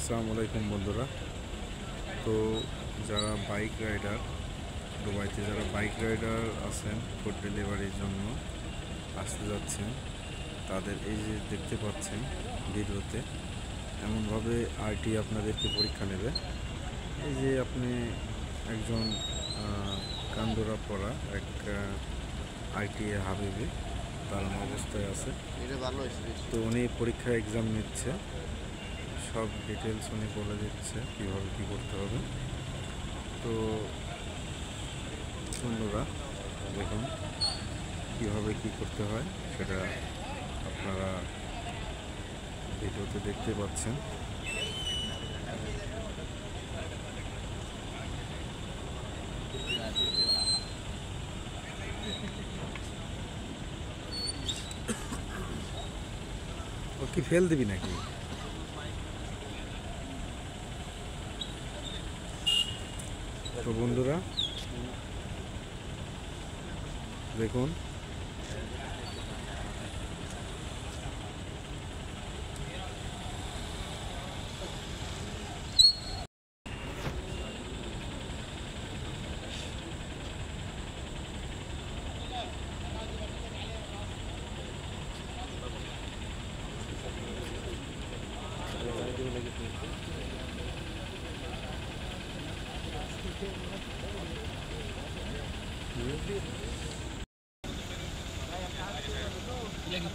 আসসালামু আলাইকুম বন্ধুরা। তো যারা বাইক রাইডার, দুবাইতে যারা বাইক রাইডার আছেন, ফুড ডেলিভারির জন্য আসতে যাচ্ছেন, তাদের এই যে দেখতে পাচ্ছেন ভিডিওতে, এমনভাবে আরটি আপনাদেরকে পরীক্ষা নেবে। এই যে আপনি একজন কান্দোরা পরা এক আইটিএ হাবিবি দাঁড়ানো অবস্থায় আছে। তো উনি পরীক্ষা এক্সাম নিচ্ছে, সব ডিটেলস উনি বলে দিচ্ছে কীভাবে কী করতে হবে। তো বন্ধুরা দেখুন কীভাবে কী করতে হয় সেটা আপনারা ভিডিওতে দেখতে পাচ্ছেন। ও কি ফেল দিবি নাকি? তো বন্ধুরা দেখুন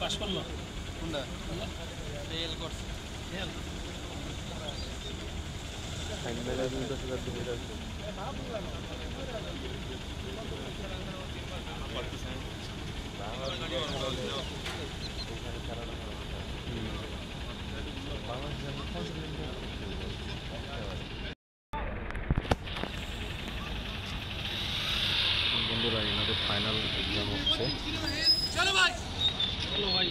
পাস করলো ফেল করছে ফেল বন্ধুরা এনাদের ফাইনাল এক্সাম হচ্ছে। চলো ভাই